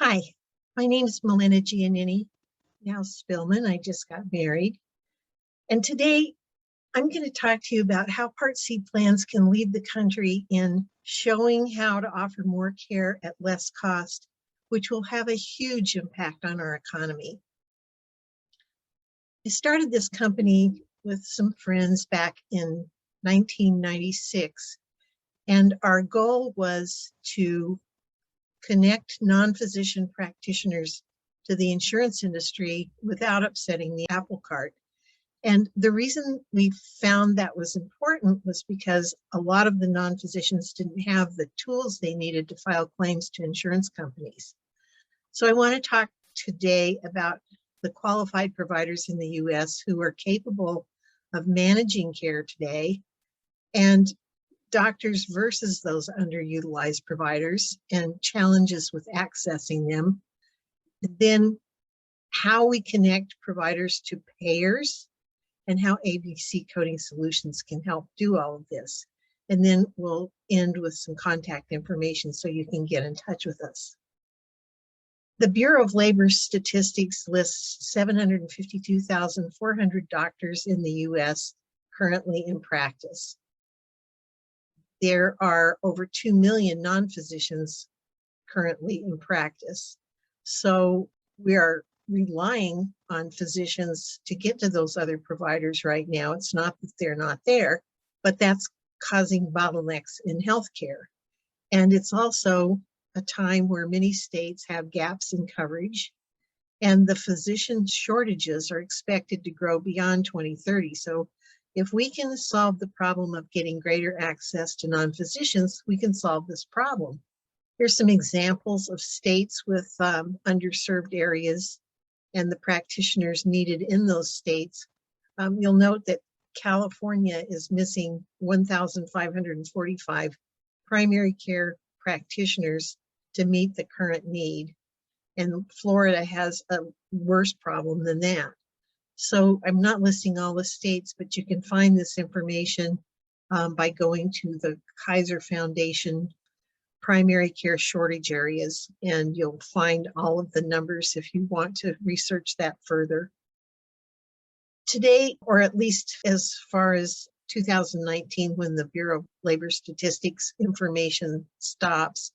Hi, my name is Melina Giannini, now Spillman. I just got married. And today I'm going to talk to you about how Part C plans can lead the country in showing how to offer more care at less cost, which will have a huge impact on our economy. I started this company with some friends back in 1996, and our goal was to connect non-physician practitioners to the insurance industry without upsetting the apple cart. And the reason we found that was important was because a lot of the non-physicians didn't have the tools they needed to file claims to insurance companies. So I want to talk today about the qualified providers in the US who are capable of managing care today, and doctors versus those underutilized providers and challenges with accessing them. And then how we connect providers to payers and how ABC coding solutions can help do all of this. And then we'll end with some contact information so you can get in touch with us. The Bureau of Labor Statistics lists 752,400 doctors in the US currently in practice. There are over 2 million non-physicians currently in practice. So we are relying on physicians to get to those other providers right now. It's not that they're not there, but that's causing bottlenecks in healthcare. And it's also a time where many states have gaps in coverage, and the physician shortages are expected to grow beyond 2030. So if we can solve the problem of getting greater access to non-physicians, we can solve this problem. Here's some examples of states with underserved areas and the practitioners needed in those states. You'll note that California is missing 1,545 primary care practitioners to meet the current need. And Florida has a worse problem than that. So I'm not listing all the states, but you can find this information by going to the Kaiser Foundation primary care shortage areas, and you'll find all of the numbers if you want to research that further. Today, or at least as far as 2019, when the Bureau of Labor Statistics information stops,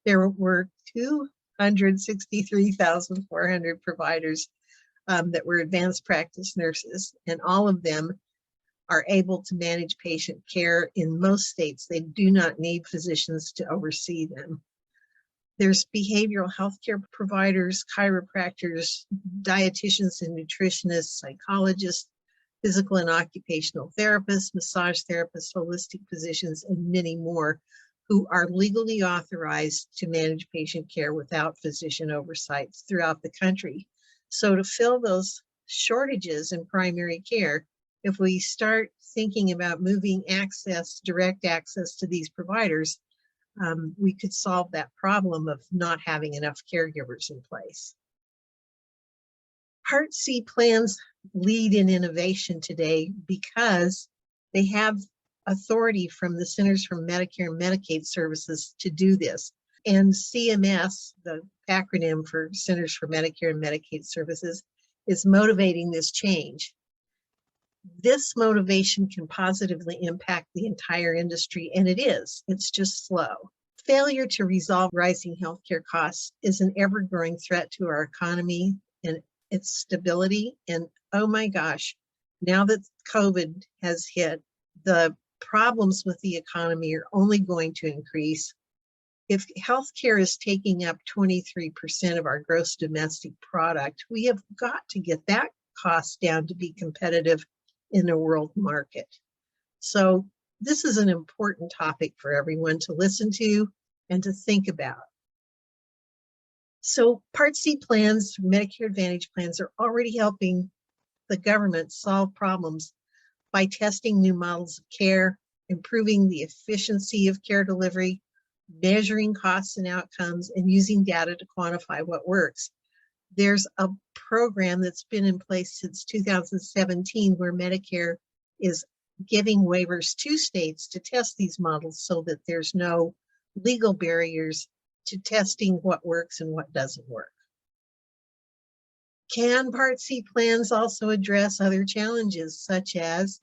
there were 263,400 providers that were advanced practice nurses, and all of them are able to manage patient care in most states. They do not need physicians to oversee them. There's behavioral health care providers, chiropractors, dietitians and nutritionists, psychologists, physical and occupational therapists, massage therapists, holistic physicians, and many more who are legally authorized to manage patient care without physician oversight throughout the country. So to fill those shortages in primary care, if we start thinking about moving access, direct access to these providers, we could solve that problem of not having enough caregivers in place. Part C plans lead in innovation today because they have authority from the Centers for Medicare and Medicaid Services to do this. And CMS, the acronym for Centers for Medicare and Medicaid Services, is motivating this change. This motivation can positively impact the entire industry, and it is. It's just slow. Failure to resolve rising healthcare costs is an ever-growing threat to our economy and its stability. And oh my gosh, now that COVID has hit, the problems with the economy are only going to increase. If healthcare is taking up 23% of our gross domestic product, we have got to get that cost down to be competitive in the world market. So this is an important topic for everyone to listen to and to think about. So Part C plans, Medicare Advantage plans, are already helping the government solve problems by testing new models of care, improving the efficiency of care delivery, measuring costs and outcomes, and using data to quantify what works. There's a program that's been in place since 2017 where Medicare is giving waivers to states to test these models so that there's no legal barriers to testing what works and what doesn't work. Can Part C plans also address other challenges, such as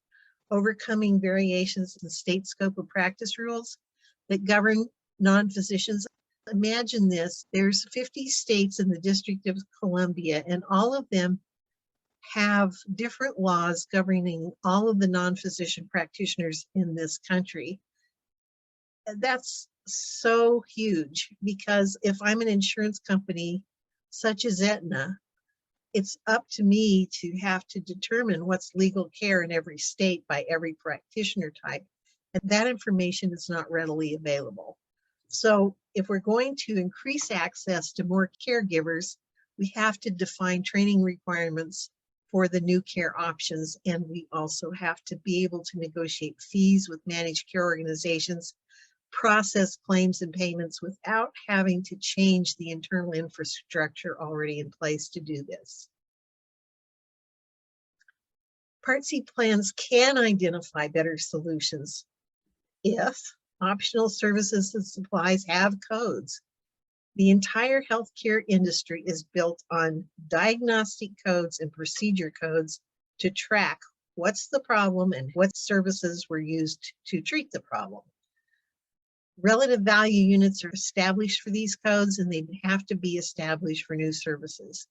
overcoming variations in state scope of practice rules that govern non-physicians? Imagine this, there's 50 states in the District of Columbia, and all of them have different laws governing all of the non-physician practitioners in this country. That's so huge, because if I'm an insurance company such as Aetna, it's up to me to have to determine what's legal care in every state by every practitioner type, and that information is not readily available. So if we're going to increase access to more caregivers, we have to define training requirements for the new care options, and we also have to be able to negotiate fees with managed care organizations, process claims and payments without having to change the internal infrastructure already in place to do this. Part C plans can identify better solutions if optional services and supplies have codes. The entire healthcare industry is built on diagnostic codes and procedure codes to track what's the problem and what services were used to treat the problem. Relative value units are established for these codes, and they have to be established for new services.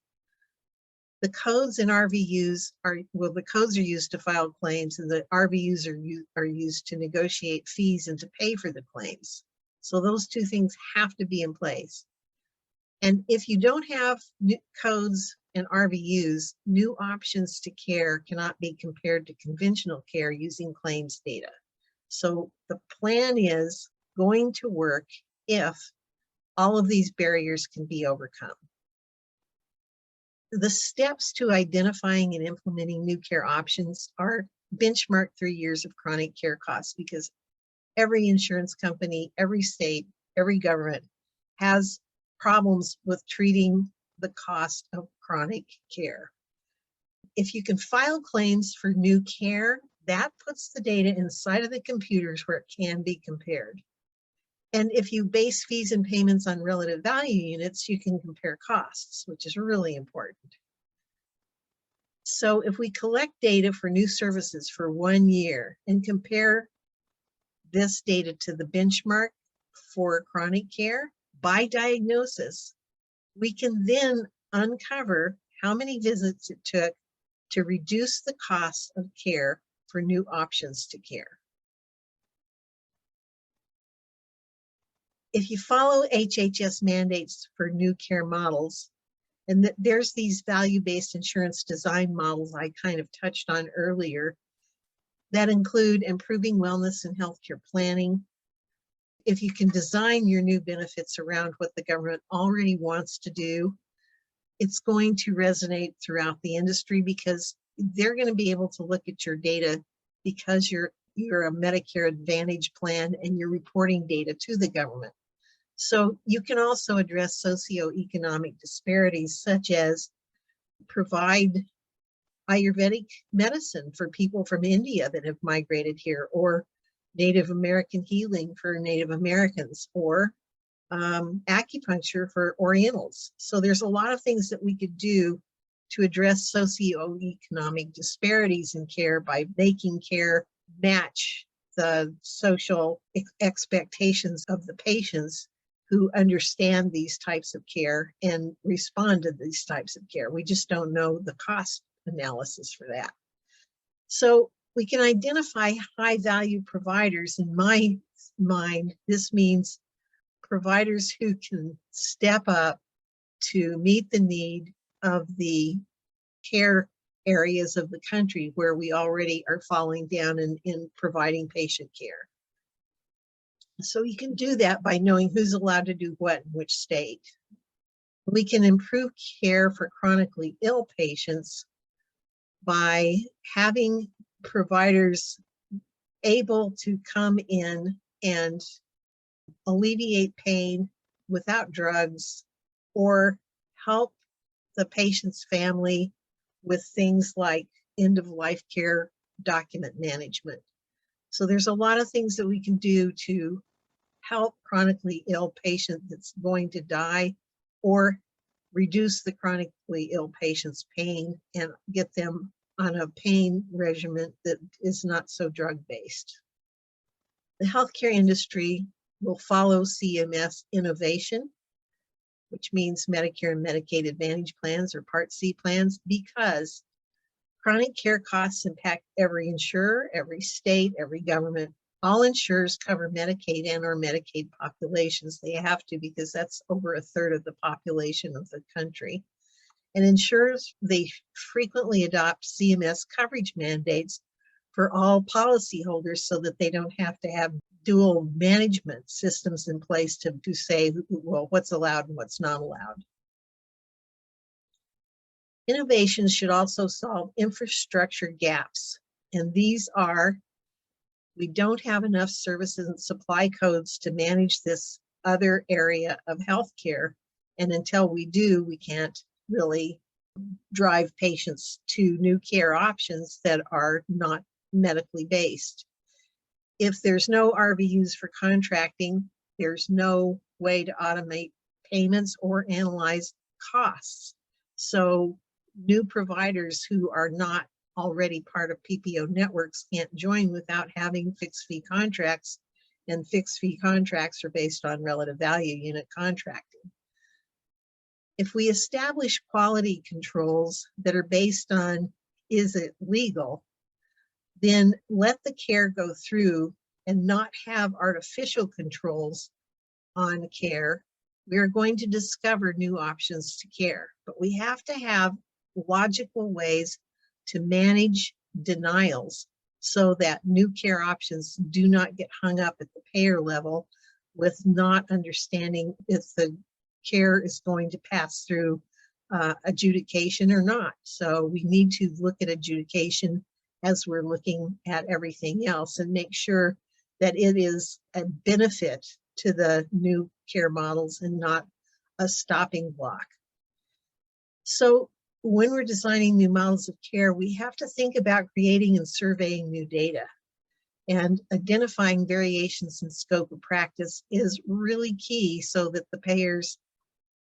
The codes in RVUs the codes are used to file claims, and the RVUs are used to negotiate fees and to pay for the claims. So those two things have to be in place. And if you don't have new codes and RVUs, new options to care cannot be compared to conventional care using claims data. So the plan is going to work if all of these barriers can be overcome. The steps to identifying and implementing new care options are benchmark 3 years of chronic care costs, because every insurance company, every state, every government has problems with treating the cost of chronic care. If you can file claims for new care, that puts the data inside of the computers where it can be compared. And if you base fees and payments on relative value units, you can compare costs, which is really important. So if we collect data for new services for 1 year and compare this data to the benchmark for chronic care by diagnosis, we can then uncover how many visits it took to reduce the cost of care for new options to care. If you follow HHS mandates for new care models, and there's these value-based insurance design models I kind of touched on earlier that include improving wellness and healthcare planning. If you can design your new benefits around what the government already wants to do, it's going to resonate throughout the industry, because they're going to be able to look at your data because you're a Medicare Advantage plan and you're reporting data to the government. So you can also address socioeconomic disparities, such as provide Ayurvedic medicine for people from India that have migrated here, or Native American healing for Native Americans, or acupuncture for Orientals. So there's a lot of things that we could do to address socioeconomic disparities in care by making care match the social expectations of the patients who understand these types of care and respond to these types of care. We just don't know the cost analysis for that. So we can identify high value providers. In my mind, this means providers who can step up to meet the need of the care areas of the country where we already are falling down in providing patient care. So you can do that by knowing who's allowed to do what in which state. We can improve care for chronically ill patients by having providers able to come in and alleviate pain without drugs, or help the patient's family with things like end-of-life care document management. So there's a lot of things that we can do to help chronically ill patient that's going to die, or reduce the chronically ill patient's pain and get them on a pain regimen that is not so drug-based. The healthcare industry will follow CMS innovation, which means Medicare and Medicaid Advantage plans or Part C plans, because chronic care costs impact every insurer, every state, every government. All insurers cover Medicaid and or Medicaid populations. They have to, because that's over a third of the population of the country. And insurers, they frequently adopt CMS coverage mandates for all policyholders so that they don't have to have dual management systems in place to say, well, what's allowed and what's not allowed. Innovations should also solve infrastructure gaps. And these are, we don't have enough services and supply codes to manage this other area of healthcare. And until we do, we can't really drive patients to new care options that are not medically based. If there's no RVUs for contracting, there's no way to automate payments or analyze costs. So new providers who are not already part of PPO networks can't join without having fixed fee contracts, and fixed fee contracts are based on relative value unit contracting. If we establish quality controls that are based on, is it legal, then let the care go through and not have artificial controls on care. We're going to discover new options to care, but we have to have logical ways to manage denials so that new care options do not get hung up at the payer level with not understanding if the care is going to pass through adjudication or not. So we need to look at adjudication as we're looking at everything else and make sure that it is a benefit to the new care models and not a stopping block. So when we're designing new models of care, we have to think about creating and surveying new data. And identifying variations in scope of practice is really key so that the payers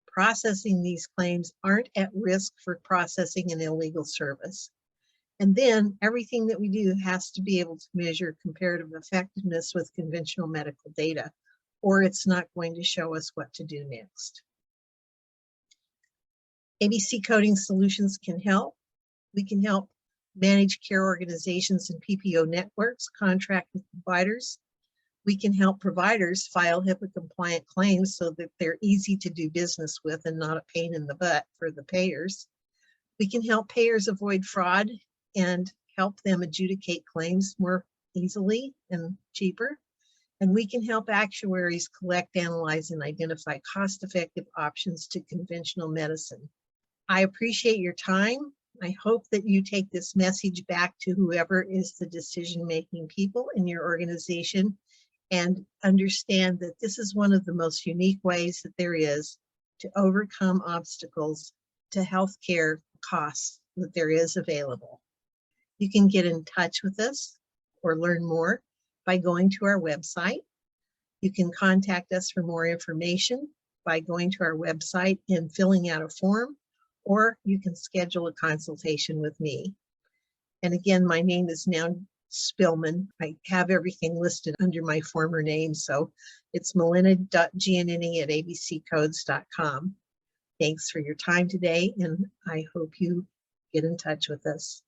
processing these claims aren't at risk for processing an illegal service. And then everything that we do has to be able to measure comparative effectiveness with conventional medical data, or it's not going to show us what to do next. ABC coding solutions can help. We can help manage care organizations and PPO networks, contract with providers. We can help providers file HIPAA compliant claims so that they're easy to do business with and not a pain in the butt for the payers. We can help payers avoid fraud and help them adjudicate claims more easily and cheaper. And we can help actuaries collect, analyze, and identify cost-effective options to conventional medicine. I appreciate your time. I hope that you take this message back to whoever is the decision-making people in your organization and understand that this is one of the most unique ways that there is to overcome obstacles to healthcare costs that there is available. You can get in touch with us or learn more by going to our website. You can contact us for more information by going to our website and filling out a form, or you can schedule a consultation with me. And again, my name is now Spillman. I have everything listed under my former name, so it's melinda.giannini@abccodes.com. Thanks for your time today, and I hope you get in touch with us.